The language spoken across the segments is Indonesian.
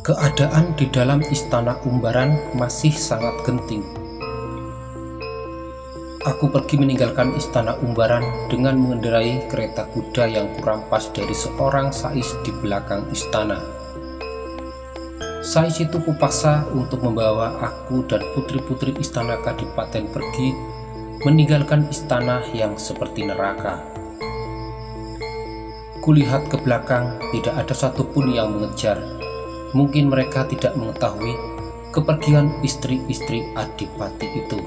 Keadaan di dalam Istana Umbaran masih sangat genting. Aku pergi meninggalkan Istana Umbaran dengan mengendarai kereta kuda yang kurampas dari seorang sais di belakang istana. Sais itu kupaksa untuk membawa aku dan putri-putri istana Kadipaten pergi meninggalkan istana yang seperti neraka. Kulihat ke belakang, tidak ada satupun yang mengejar. Mungkin mereka tidak mengetahui kepergian istri-istri Adipati itu.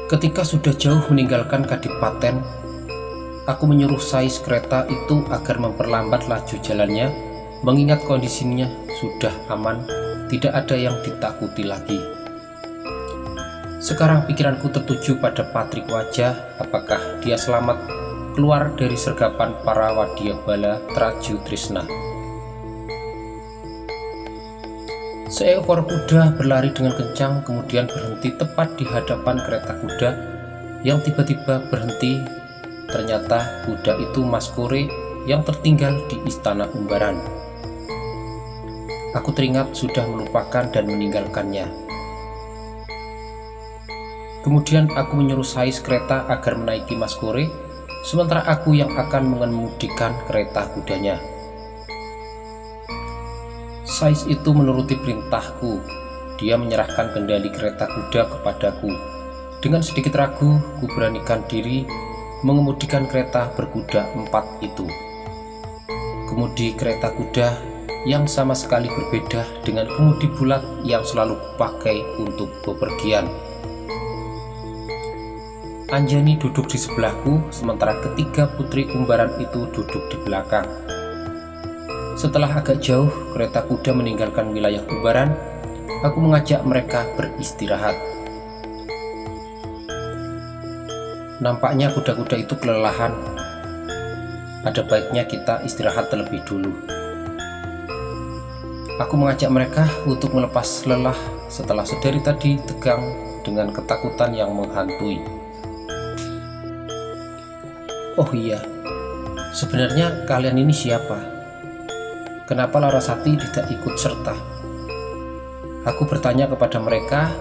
Ketika sudah jauh meninggalkan Kadipaten, aku menyuruh sais kereta itu agar memperlambat laju jalannya, mengingat kondisinya sudah aman, tidak ada yang ditakuti lagi. Sekarang pikiranku tertuju pada Patrik Wajah, apakah dia selamat keluar dari sergapan para Wadyabala Traju Trisna. Seekor kuda berlari dengan kencang, kemudian berhenti tepat di hadapan kereta kuda yang tiba-tiba berhenti. Ternyata kuda itu Mas Kore yang tertinggal di Istana Umbaran. Aku teringat sudah melupakan dan meninggalkannya. Kemudian aku menyuruh sais kereta agar menaiki Mas Kore, sementara aku yang akan mengemudikan kereta kudanya. Sais itu menuruti perintahku. Dia menyerahkan kendali kereta kuda kepadaku. Dengan sedikit ragu, ku beranikan diri mengemudikan kereta berkuda 4 itu. Kemudi kereta kuda yang sama sekali berbeda dengan kemudi bulat yang selalu kupakai untuk bepergian. Anjani duduk di sebelahku, sementara ketiga putri Umbaran itu duduk di belakang. Setelah agak jauh kereta kuda meninggalkan wilayah Umbaran, aku mengajak mereka beristirahat. Nampaknya kuda-kuda itu kelelahan. Ada baiknya kita istirahat terlebih dulu. Aku mengajak mereka untuk melepas lelah setelah sedari tadi tegang dengan ketakutan yang menghantui. Oh iya, sebenarnya kalian ini siapa? Kenapa Larasati tidak ikut serta? Aku bertanya kepada mereka,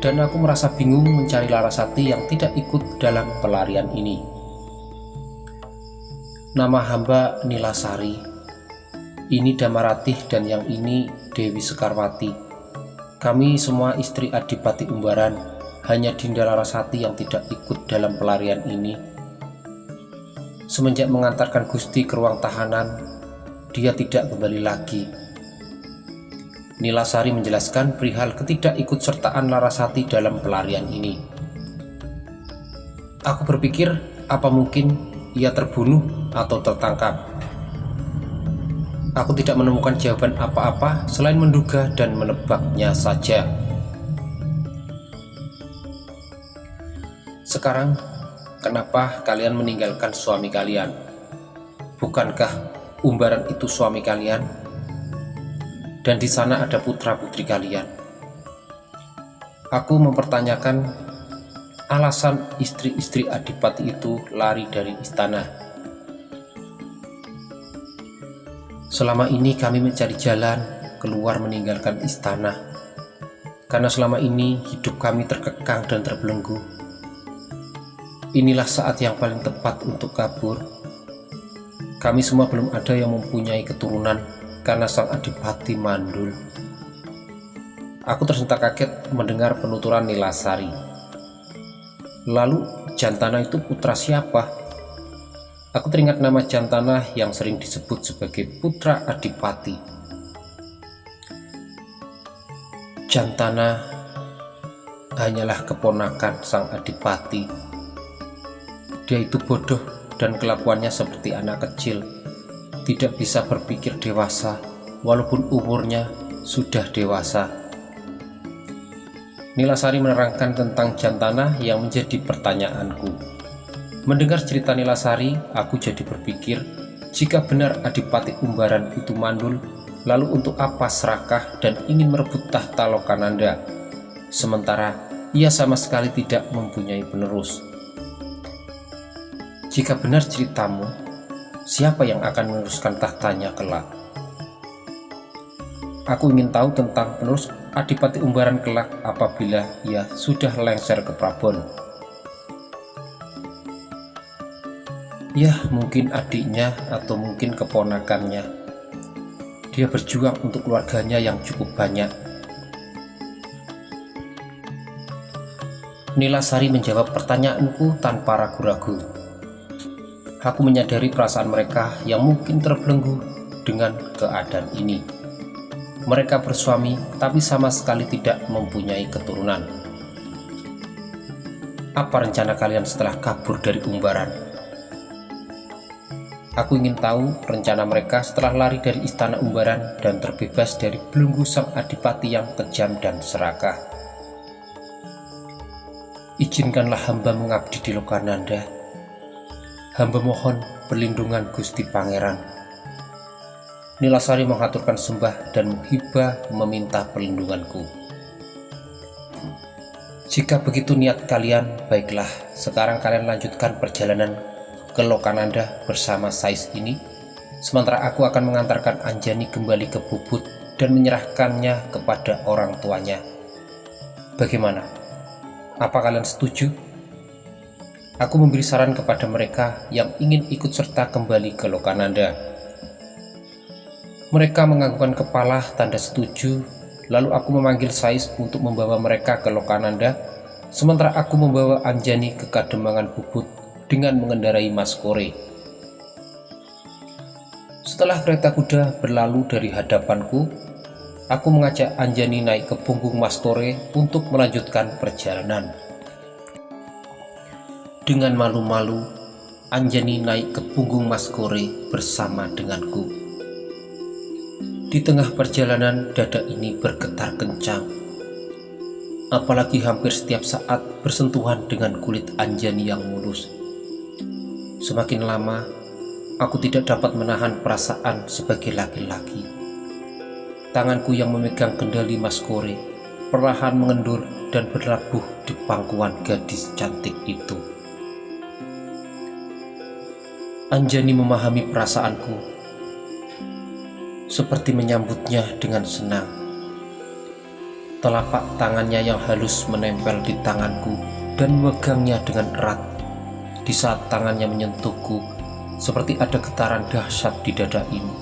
dan aku merasa bingung mencari Larasati yang tidak ikut dalam pelarian ini. Nama hamba Nilasari, ini Damaratih, dan yang ini Dewi Sekarwati. Kami semua istri Adipati Umbaran, hanya Dinda Larasati yang tidak ikut dalam pelarian ini. Semenjak mengantarkan Gusti ke ruang tahanan, dia tidak kembali lagi. Nilasari menjelaskan perihal ketidakikutsertaan Larasati dalam pelarian ini. Aku berpikir, apa mungkin ia terbunuh atau tertangkap? Aku tidak menemukan jawaban apa-apa selain menduga dan menebaknya saja. Sekarang, kenapa kalian meninggalkan suami kalian? Bukankah Umbaran itu suami kalian? Dan di sana ada putra-putri kalian. Aku mempertanyakan alasan istri-istri Adipati itu lari dari istana. Selama ini kami mencari jalan keluar meninggalkan istana, karena selama ini hidup kami terkekang dan terbelenggu. Inilah saat yang paling tepat untuk kabur. Kami semua belum ada yang mempunyai keturunan karena sang Adipati mandul. Aku tersentak kaget mendengar penuturan Nilasari. Lalu Jantana itu putra siapa? Aku teringat nama Jantana yang sering disebut sebagai putra Adipati. Jantana hanyalah keponakan sang Adipati. Dia itu bodoh dan kelakuannya seperti anak kecil, tidak bisa berpikir dewasa walaupun umurnya sudah dewasa. Nilasari menerangkan tentang Jantana yang menjadi pertanyaanku. Mendengar cerita Nilasari, aku jadi berpikir, jika benar Adipati Umbaran itu mandul, lalu untuk apa serakah dan ingin merebut tahta Lokananda, sementara ia sama sekali tidak mempunyai penerus? Jika benar ceritamu, siapa yang akan meneruskan tahtanya kelak? Aku ingin tahu tentang penerus Adipati Umbaran kelak apabila ia sudah lengser ke Prabon. Ya, mungkin adiknya atau mungkin keponakannya. Dia berjuang untuk keluarganya yang cukup banyak. Nilasari menjawab pertanyaanku tanpa ragu-ragu. Aku menyadari perasaan mereka yang mungkin terbelenggu dengan keadaan ini. Mereka bersuami tapi sama sekali tidak mempunyai keturunan. Apa rencana kalian setelah kabur dari Umbaran? Aku ingin tahu rencana mereka setelah lari dari istana Umbaran dan terbebas dari belenggu sang adipati yang kejam dan serakah. Izinkanlah hamba mengabdi di Lokananda. Hamba mohon perlindungan Gusti Pangeran. Nilasari mengaturkan sembah dan menghibah meminta perlindunganku. Jika begitu niat kalian, baiklah, sekarang kalian lanjutkan perjalanan ke Lokananda bersama Sais ini, sementara aku akan mengantarkan Anjani kembali ke Bubut dan menyerahkannya kepada orang tuanya. Bagaimana? Apa kalian setuju? Aku memberi saran kepada mereka yang ingin ikut serta kembali ke Lokananda. Mereka menganggukkan kepala tanda setuju, lalu aku memanggil Sais untuk membawa mereka ke Lokananda, sementara aku membawa Anjani ke Kademangan Bubut dengan mengendarai Maskore. Setelah kereta kuda berlalu dari hadapanku, aku mengajak Anjani naik ke punggung Maskore untuk melanjutkan perjalanan. Dengan malu-malu, Anjani naik ke punggung Maskore bersama denganku. Di tengah perjalanan, dada ini bergetar kencang. Apalagi hampir setiap saat bersentuhan dengan kulit Anjani yang mulus. Semakin lama, aku tidak dapat menahan perasaan sebagai laki-laki. Tanganku yang memegang kendali Maskore perlahan mengendur dan berlabuh di pangkuan gadis cantik itu. Anjani memahami perasaanku, seperti menyambutnya dengan senang. Telapak tangannya yang halus menempel di tanganku dan memegangnya dengan erat. Di saat tangannya menyentuhku, seperti ada getaran dahsyat di dada ini.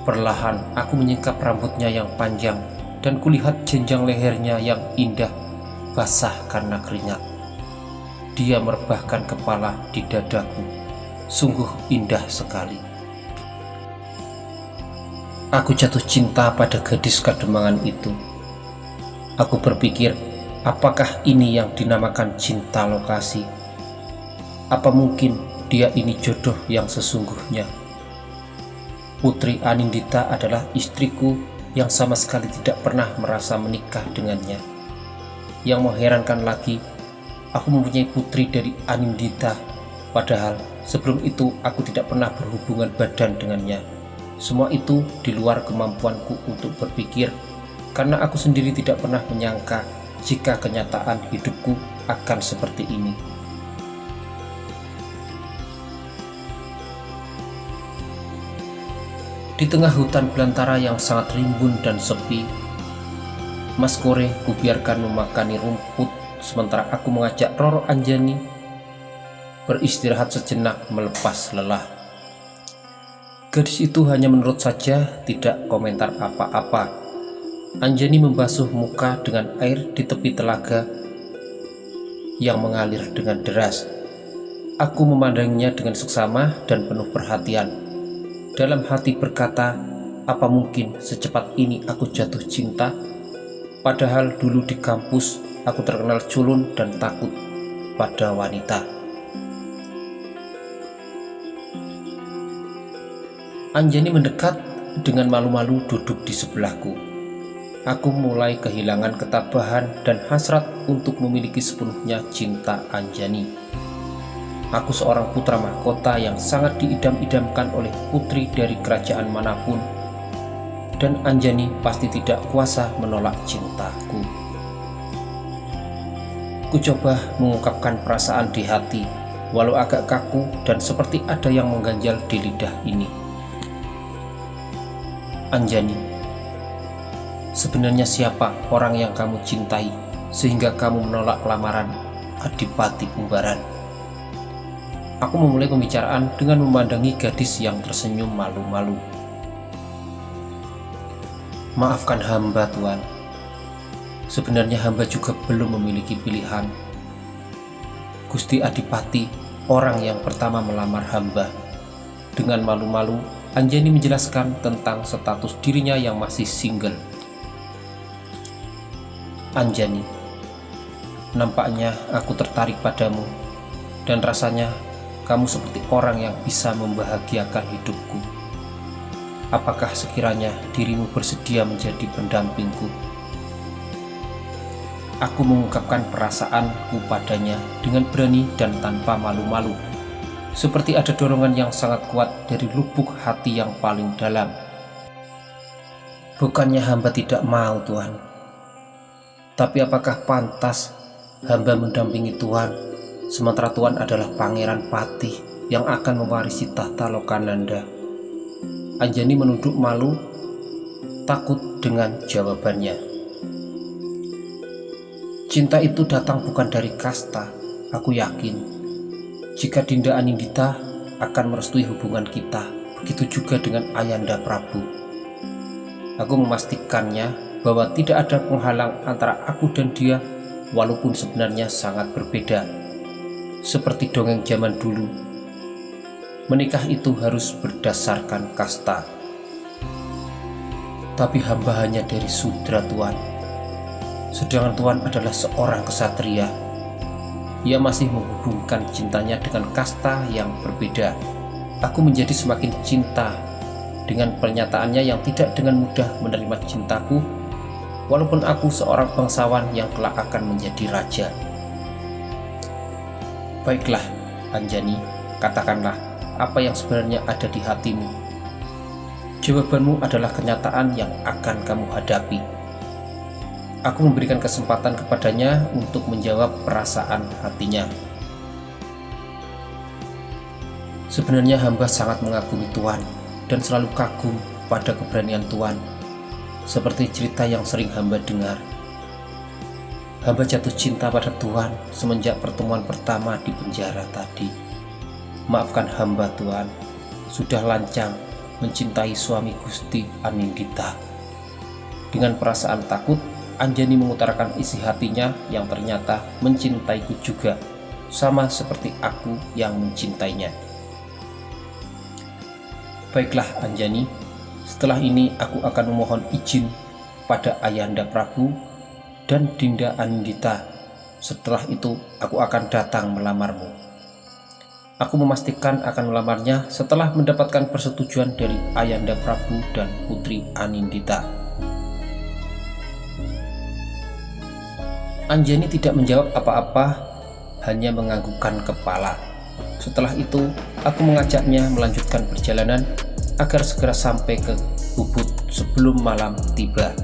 Perlahan aku menyingkap rambutnya yang panjang dan kulihat jenjang lehernya yang indah, basah karena keringat. Dia merebahkan kepala di dadaku, sungguh indah sekali. Aku jatuh cinta pada gadis Kademangan itu. Aku berpikir, apakah ini yang dinamakan cinta lokasi? Apa mungkin dia ini jodoh yang sesungguhnya? Putri Anindita adalah istriku yang sama sekali tidak pernah merasa menikah dengannya. Yang mengherankan lagi, aku mempunyai putri dari Anindita, padahal sebelum itu aku tidak pernah berhubungan badan dengannya. Semua itu di luar kemampuanku untuk berpikir, karena aku sendiri tidak pernah menyangka jika kenyataan hidupku akan seperti ini. Di tengah hutan belantara yang sangat rimbun dan sepi, Maskore kubiarkan memakani rumput, sementara aku mengajak Roro Anjani beristirahat sejenak melepas lelah. Gadis itu hanya menurut saja, tidak komentar apa-apa. Anjani membasuh muka dengan air di tepi telaga yang mengalir dengan deras. Aku memandanginya dengan seksama dan penuh perhatian. Dalam hati berkata, apa mungkin secepat ini aku jatuh cinta? Padahal dulu di kampus aku terkenal culun dan takut pada wanita. Anjani mendekat dengan malu-malu duduk di sebelahku. Aku mulai kehilangan ketabahan dan hasrat untuk memiliki sepenuhnya cinta Anjani. Aku seorang putra mahkota yang sangat diidam-idamkan oleh putri dari kerajaan manapun, dan Anjani pasti tidak kuasa menolak cintaku. Ku coba mengungkapkan perasaan di hati, walau agak kaku dan seperti ada yang mengganjal di lidah ini. Anjani, sebenarnya siapa orang yang kamu cintai sehingga kamu menolak lamaran Adipati Umbaran? Aku memulai pembicaraan dengan memandangi gadis yang tersenyum malu-malu. Maafkan hamba, Tuan. Sebenarnya hamba juga belum memiliki pilihan. Gusti Adipati, orang yang pertama melamar hamba. Dengan malu-malu, Anjani menjelaskan tentang status dirinya yang masih single. Anjani, nampaknya aku tertarik padamu, dan rasanya kamu seperti orang yang bisa membahagiakan hidupku. Apakah sekiranya dirimu bersedia menjadi pendampingku? Aku mengungkapkan perasaanku padanya dengan berani dan tanpa malu-malu, seperti ada dorongan yang sangat kuat dari lubuk hati yang paling dalam. Bukannya hamba tidak mau, Tuan. Tapi apakah pantas hamba mendampingi Tuan, sementara Tuan adalah Pangeran Patih yang akan mewarisi tahta Lokananda? Anjani menunduk malu, takut dengan jawabannya. Cinta itu datang bukan dari kasta, aku yakin. Jika Dinda Anindita akan merestui hubungan kita, begitu juga dengan Ayanda Prabu. Aku memastikannya bahwa tidak ada penghalang antara aku dan dia, walaupun sebenarnya sangat berbeda. Seperti dongeng zaman dulu, menikah itu harus berdasarkan kasta. Tapi hamba hanya dari sudra, Tuan. Sedangkan Tuan adalah seorang kesatria. Ia masih menghubungkan cintanya dengan kasta yang berbeda. Aku menjadi semakin cinta dengan pernyataannya yang tidak dengan mudah menerima cintaku, walaupun aku seorang bangsawan yang kelak akan menjadi raja. Baiklah, Anjani, katakanlah apa yang sebenarnya ada di hatimu. Jawabanmu adalah kenyataan yang akan kamu hadapi. Aku memberikan kesempatan kepadanya untuk menjawab perasaan hatinya. Sebenarnya hamba sangat mengagumi Tuan dan selalu kagum pada keberanian Tuan, seperti cerita yang sering hamba dengar. Hamba jatuh cinta pada Tuan semenjak pertemuan pertama di penjara tadi. Maafkan hamba, Tuan, sudah lancang mencintai suami Gusti Anindita. Dengan perasaan takut, Anjani mengutarakan isi hatinya yang ternyata mencintaiku juga, sama seperti aku yang mencintainya. Baiklah, Anjani, setelah ini aku akan memohon izin pada Ayanda Prabu dan Dinda Anindita. Setelah itu aku akan datang melamarmu. Aku memastikan akan melamarnya setelah mendapatkan persetujuan dari Ayanda Prabu dan Putri Anindita. Anjani tidak menjawab apa-apa, hanya menganggukkan kepala. Setelah itu, aku mengajaknya melanjutkan perjalanan agar segera sampai ke Ubud sebelum malam tiba.